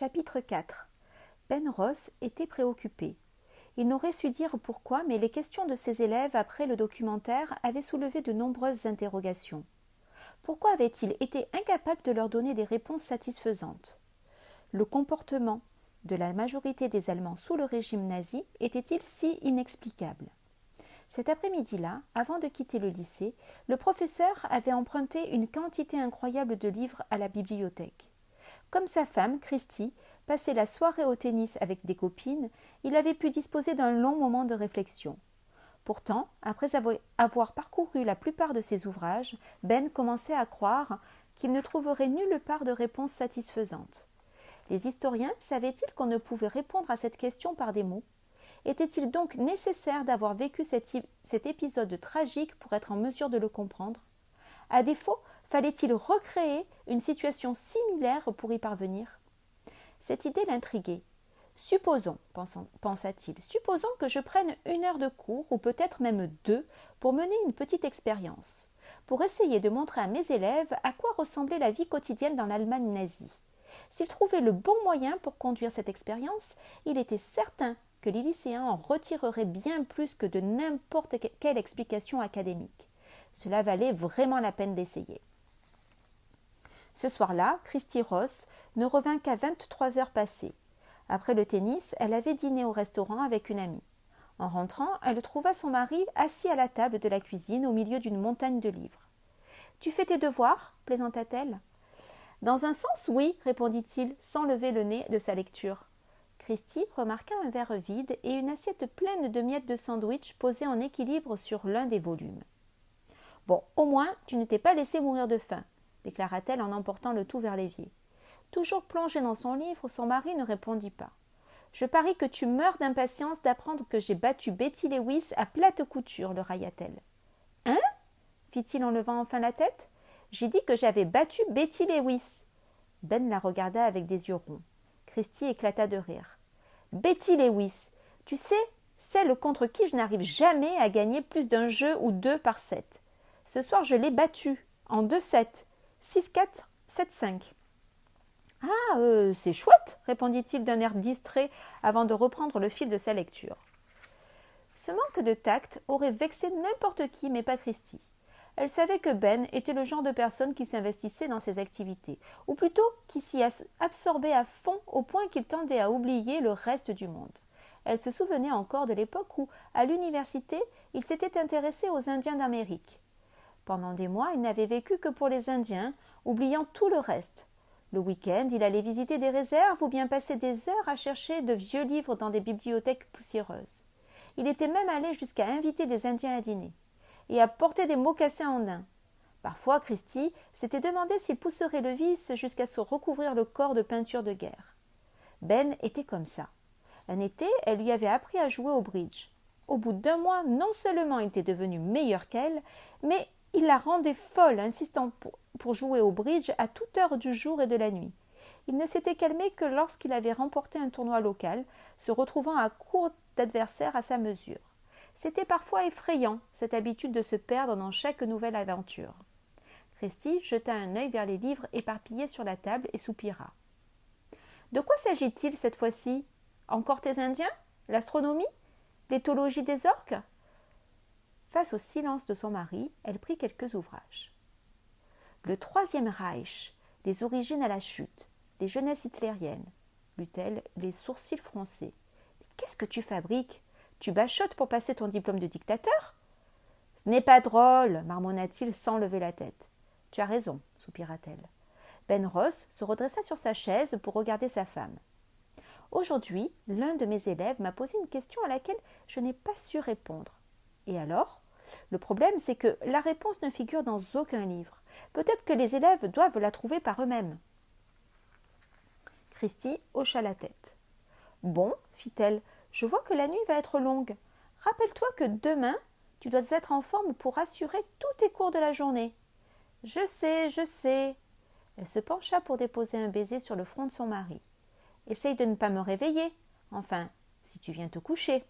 Chapitre 4. Ben Ross était préoccupé. Il n'aurait su dire pourquoi, mais les questions de ses élèves après le documentaire avaient soulevé de nombreuses interrogations. Pourquoi avait-il été incapable de leur donner des réponses satisfaisantes? Le comportement de la majorité des Allemands sous le régime nazi était-il si inexplicable? Cet après-midi-là, avant de quitter le lycée, le professeur avait emprunté une quantité incroyable de livres à la bibliothèque. Comme sa femme, Christie, passait la soirée au tennis avec des copines, il avait pu disposer d'un long moment de réflexion. Pourtant, après avoir parcouru la plupart de ses ouvrages, Ben commençait à croire qu'il ne trouverait nulle part de réponse satisfaisante. Les historiens savaient-ils qu'on ne pouvait répondre à cette question par des mots? Était-il donc nécessaire d'avoir vécu cet épisode tragique pour être en mesure de le comprendre? À défaut, fallait-il recréer une situation similaire pour y parvenir? Cette idée l'intriguait. Supposons, pensa-t-il, supposons que je prenne 1 heure de cours, ou peut-être même 2, pour mener une petite expérience, pour essayer de montrer à mes élèves à quoi ressemblait la vie quotidienne dans l'Allemagne nazie. S'ils trouvaient le bon moyen pour conduire cette expérience, il était certain que les lycéens en retireraient bien plus que de n'importe quelle explication académique. Cela valait vraiment la peine d'essayer. Ce soir-là, Christie Ross ne revint qu'à 23 heures passées. Après le tennis, elle avait dîné au restaurant avec une amie. En rentrant, elle trouva son mari assis à la table de la cuisine au milieu d'une montagne de livres. « Tu fais tes devoirs » plaisanta-t-elle. « Dans un sens, oui, répondit-il, sans lever le nez de sa lecture. Christie remarqua un verre vide et une assiette pleine de miettes de sandwich posées en équilibre sur l'un des volumes. « Bon, au moins, tu ne t'es pas laissé mourir de faim, » déclara-t-elle en emportant le tout vers l'évier. Toujours plongée dans son livre, son mari ne répondit pas. « Je parie que tu meurs d'impatience d'apprendre que j'ai battu Betty Lewis à plate couture, le railla-t-elle. « Hein » fit-il en levant enfin la tête. « J'ai dit que j'avais battu Betty Lewis. » Ben la regarda avec des yeux ronds. Christie éclata de rire. « Betty Lewis, tu sais, celle contre qui je n'arrive jamais à gagner plus d'un jeu ou 2 par set. Ce soir, je l'ai battue, en 2 sets, 6-4, 7-5. » « Ah, c'est chouette, répondit-il d'un air distrait avant de reprendre le fil de sa lecture. Ce manque de tact aurait vexé n'importe qui, mais pas Christie. Elle savait que Ben était le genre de personne qui s'investissait dans ses activités, ou plutôt qui s'y absorbait à fond au point qu'il tendait à oublier le reste du monde. Elle se souvenait encore de l'époque où, à l'université, il s'était intéressé aux Indiens d'Amérique. Pendant des mois, il n'avait vécu que pour les Indiens, oubliant tout le reste. Le week-end, il allait visiter des réserves ou bien passer des heures à chercher de vieux livres dans des bibliothèques poussiéreuses. Il était même allé jusqu'à inviter des Indiens à dîner et à porter des mocassins en daim. Parfois, Christie s'était demandé s'il pousserait le vice jusqu'à se recouvrir le corps de peinture de guerre. Ben était comme ça. Un été, elle lui avait appris à jouer au bridge. Au bout d'1 mois, non seulement il était devenu meilleur qu'elle, mais il la rendait folle, insistant pour jouer au bridge à toute heure du jour et de la nuit. Il ne s'était calmé que lorsqu'il avait remporté un tournoi local, se retrouvant à court d'adversaires à sa mesure. C'était parfois effrayant, cette habitude de se perdre dans chaque nouvelle aventure. Christie jeta un œil vers les livres éparpillés sur la table et soupira. « De quoi s'agit-il cette fois-ci? Encore tes Indiens? L'astronomie? L'éthologie des orques ?» Face au silence de son mari, elle prit quelques ouvrages. Le Troisième Reich, les origines à la chute, les jeunesses hitlériennes, lut-elle, les sourcils froncés. « Qu'est-ce que tu fabriques? Tu bachotes pour passer ton diplôme de dictateur ?»« Ce n'est pas drôle, marmonna-t-il sans lever la tête. »« Tu as raison, soupira-t-elle. » Ben Ross se redressa sur sa chaise pour regarder sa femme. « Aujourd'hui, l'un de mes élèves m'a posé une question à laquelle je n'ai pas su répondre. Et alors ? Le problème, c'est que la réponse ne figure dans aucun livre. Peut-être que les élèves doivent la trouver par eux-mêmes. » Christie hocha la tête. « Bon, fit-elle, je vois que la nuit va être longue. Rappelle-toi que demain, tu dois être en forme pour assurer tous tes cours de la journée. »« Je sais, je sais. » Elle se pencha pour déposer un baiser sur le front de son mari. « Essaye de ne pas me réveiller. Enfin, si tu viens te coucher. »